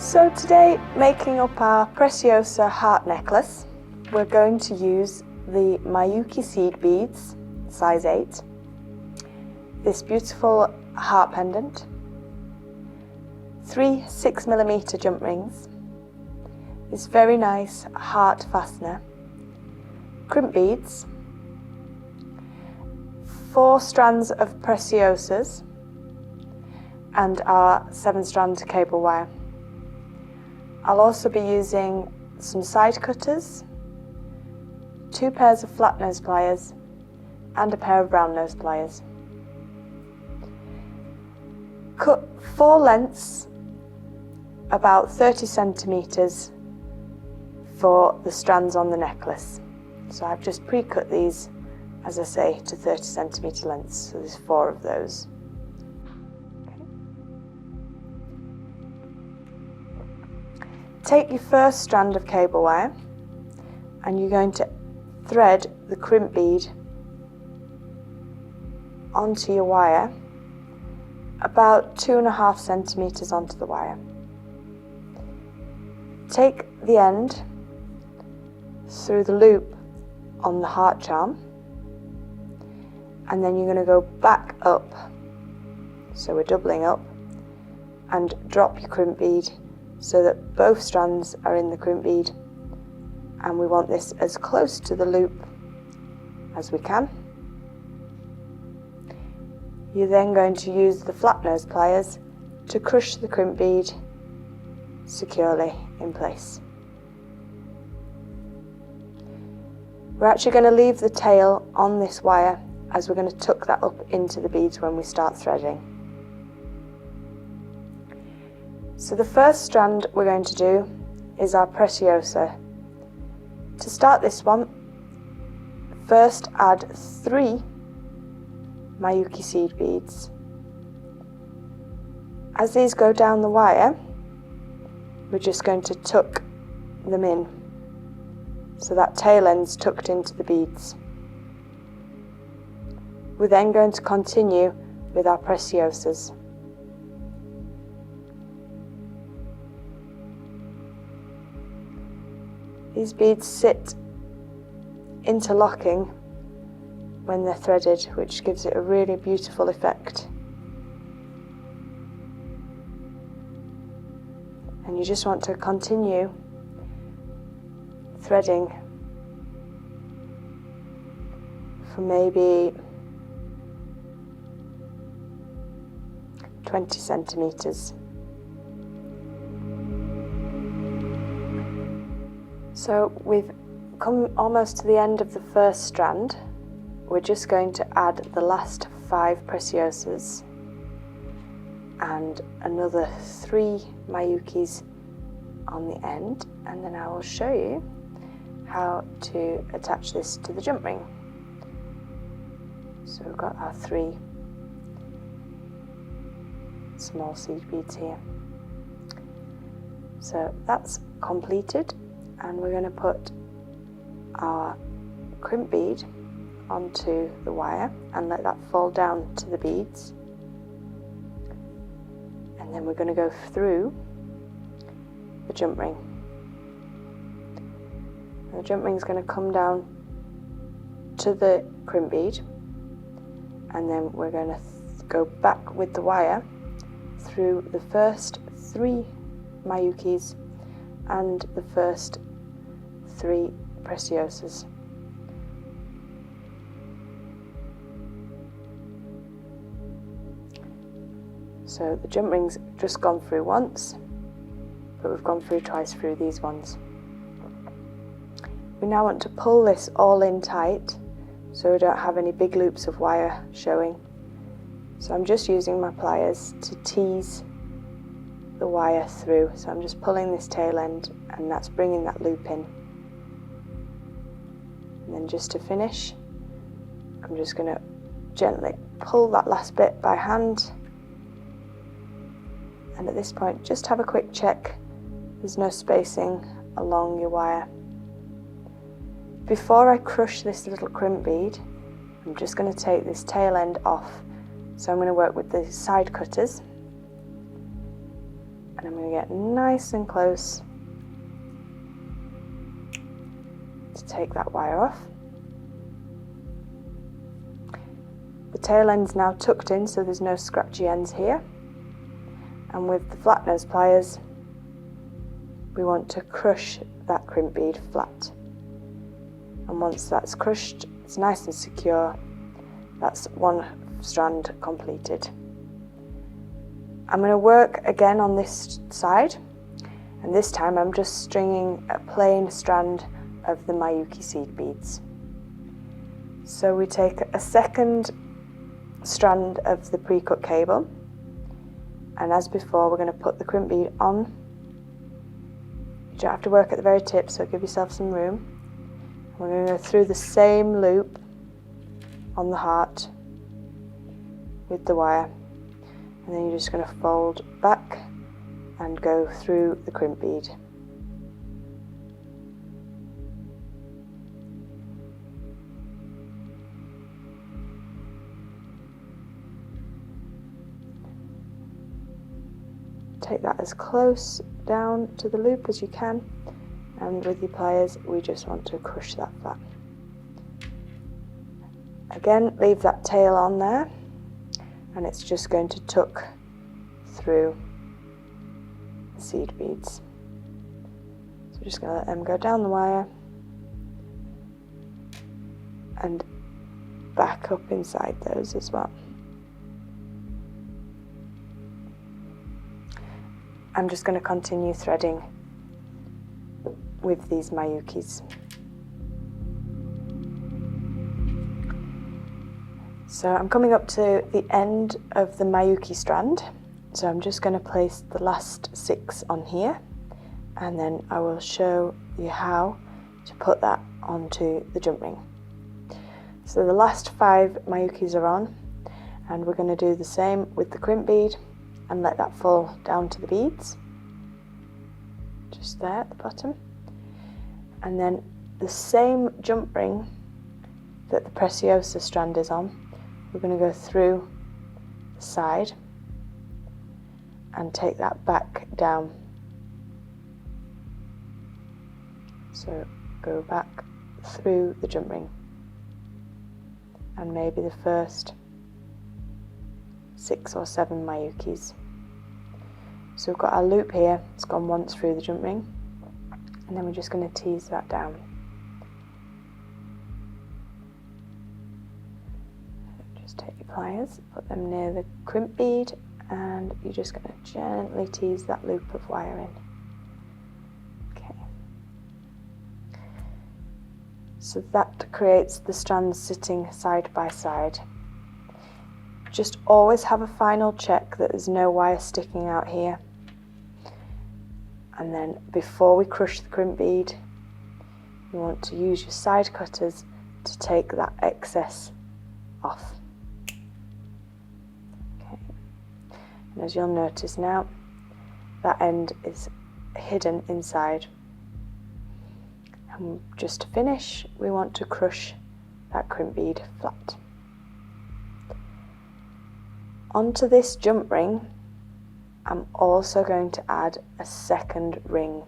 So today, making up our Preciosa heart necklace, we're going to use the Miyuki seed beads, size 8, this beautiful heart pendant, 3 6mm jump rings, this very nice heart fastener, crimp beads, 4 strands of Preciosas, and our 7-strand cable wire. I'll also be using some side cutters, 2 pairs of flat nose pliers, and a pair of round nose pliers. Cut 4 lengths, about 30 centimetres for the strands on the necklace. So I've just pre-cut these, as I say, to 30 centimetre lengths, so there's 4 of those. Take your first strand of cable wire and you're going to thread the crimp bead onto your wire, about 2.5 centimetres onto the wire. Take the end through the loop on the heart charm, and then you're going to go back up, so we're doubling up, and drop your crimp bead so that both strands are in the crimp bead, and we want this as close to the loop as we can. You're then going to use the flat nose pliers to crush the crimp bead securely in place. We're actually going to leave the tail on this wire, as we're going to tuck that up into the beads when we start threading. So the first strand we're going to do is our Preciosa. To start this one, first add 3 Miyuki seed beads. As these go down the wire, we're just going to tuck them in, so that tail end's tucked into the beads. We're then going to continue with our Preciosas. These beads sit interlocking when they're threaded, which gives it a really beautiful effect. And you just want to continue threading for maybe 20 centimetres. So we've come almost to the end of the first strand. We're just going to add the last 5 Preciosas and another 3 Miyukis on the end, and then I will show you how to attach this to the jump ring. So we've got our 3 small seed beads here. So that's completed, and we're going to put our crimp bead onto the wire and let that fall down to the beads, and then we're going to go through the jump ring. And the jump ring is going to come down to the crimp bead, and then we're going to go back with the wire through the first 3 Miyukis and the first 3 Preciosas. So the jump ring's just gone through once, but we've gone through twice through these ones. We now want to pull this all in tight so we don't have any big loops of wire showing. So I'm just using my pliers to tease the wire through. So I'm just pulling this tail end, and that's bringing that loop in. And then just to finish, I'm just going to gently pull that last bit by hand. And at this point, just have a quick check there's no spacing along your wire. Before I crush this little crimp bead, I'm just going to take this tail end off. So I'm going to work with the side cutters and I'm going to get nice and close to take that wire off. The tail end's now tucked in, so there's no scratchy ends here. And with the flat nose pliers, we want to crush that crimp bead flat. And once that's crushed, it's nice and secure. That's one strand completed. I'm going to work again on this side, and this time I'm just stringing a plain strand of the Miyuki seed beads. So we take a second strand of the pre-cut cable, and as before we're going to put the crimp bead on. You don't have to work at the very tip, so give yourself some room. We're going to go through the same loop on the heart with the wire, and then you're just going to fold back and go through the crimp bead. Take that as close down to the loop as you can, and with your pliers we just want to crush that flat. Again, leave that tail on there, and it's just going to tuck through the seed beads. So we're just going to let them go down the wire and back up inside those as well. I'm just going to continue threading with these Miyukis. So I'm coming up to the end of the Miyuki strand, so I'm just going to place the last 6 on here, and then I will show you how to put that onto the jump ring. So the last 5 Miyukis are on, and we're going to do the same with the crimp bead and let that fall down to the beads, just there at the bottom. And then the same jump ring that the Preciosa strand is on, we're going to go through the side and take that back down. So go back through the jump ring, and maybe the first 6 or 7 Miyukis. So we've got our loop here, it's gone once through the jump ring, and then we're just going to tease that down. Just take your pliers, put them near the crimp bead, and you're just going to gently tease that loop of wire in. Okay. So that creates the strands sitting side by side. Just always have a final check that there's no wire sticking out here. And then before we crush the crimp bead, you want to use your side cutters to take that excess off. Okay. And as you'll notice now, that end is hidden inside. And just to finish, we want to crush that crimp bead flat. Onto this jump ring, I'm also going to add a second ring.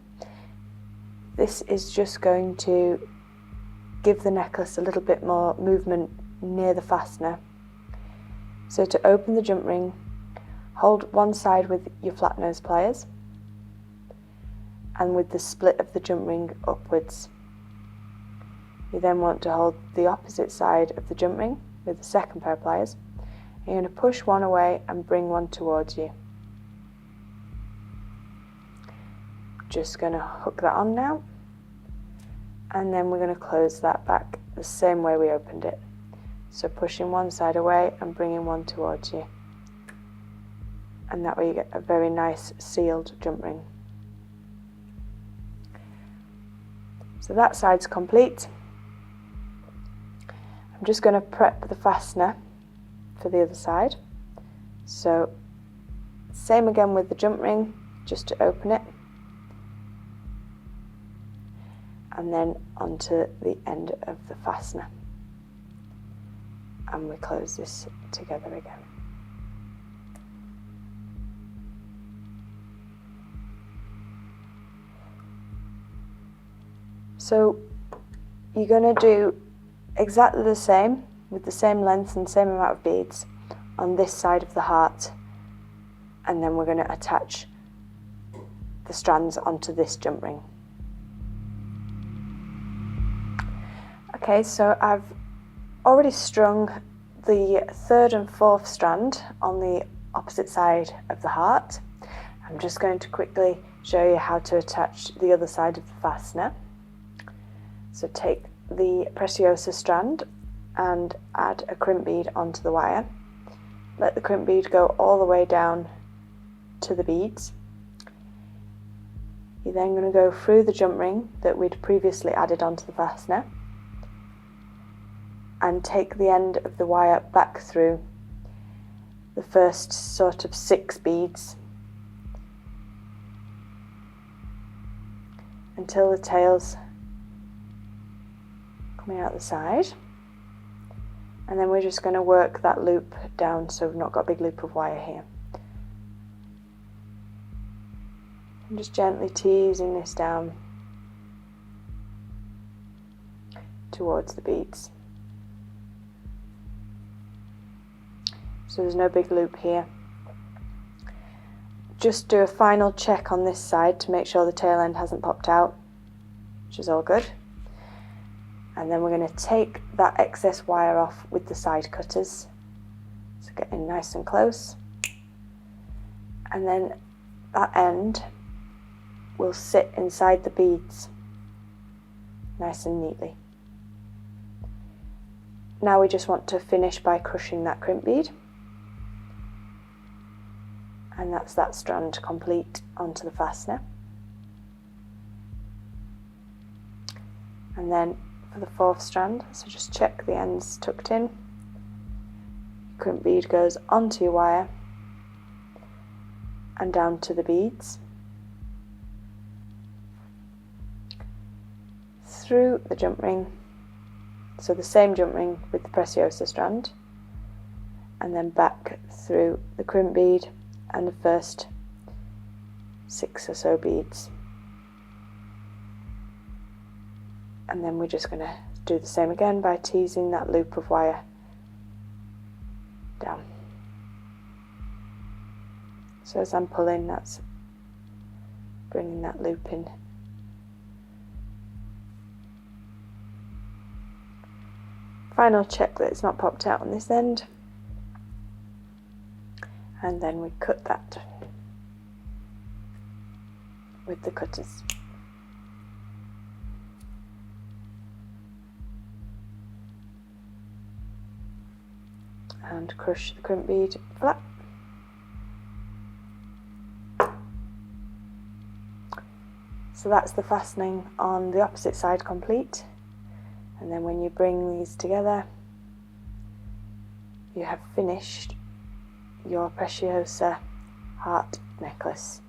This is just going to give the necklace a little bit more movement near the fastener. So to open the jump ring, hold one side with your flat nose pliers, and with the split of the jump ring upwards. You then want to hold the opposite side of the jump ring with the second pair of pliers. You're going to push one away and bring one towards you. Just going to hook that on now, and then we're going to close that back the same way we opened it. So pushing one side away and bringing one towards you, and that way you get a very nice sealed jump ring. So that side's complete. I'm just going to prep the fastener for the other side. So same again with the jump ring, just to open it, and then onto the end of the fastener, and we close this together again. So you're going to do exactly the same with the same length and same amount of beads on this side of the heart, and then we're going to attach the strands onto this jump ring. Okay, so I've already strung the third and fourth strand on the opposite side of the heart. I'm just going to quickly show you how to attach the other side of the fastener. So take the Preciosa strand and add a crimp bead onto the wire. Let the crimp bead go all the way down to the beads. You're then going to go through the jump ring that we'd previously added onto the fastener and take the end of the wire back through the first sort of 6 beads until the tail's coming out the side, and then we're just going to work that loop down so we've not got a big loop of wire here. I'm just gently teasing this down towards the beads. So there's no big loop here. Just do a final check on this side to make sure the tail end hasn't popped out, which is all good. And then we're going to take that excess wire off with the side cutters. So get in nice and close. And then that end will sit inside the beads nice and neatly. Now we just want to finish by crushing that crimp bead. And that's that strand complete onto the fastener. And then for the fourth strand, so just check the ends tucked in. Crimp bead goes onto your wire and down to the beads, through the jump ring, so the same jump ring with the Preciosa strand, and then back through the crimp bead and the first 6 or so beads. And then we're just going to do the same again by teasing that loop of wire down. So as I'm pulling, that's bringing that loop in. Final check that it's not popped out on this end, and then we cut that with the cutters. And crush the crimp bead flat. So that's the fastening on the opposite side complete. And then when you bring these together, you have finished your Preciosa heart necklace.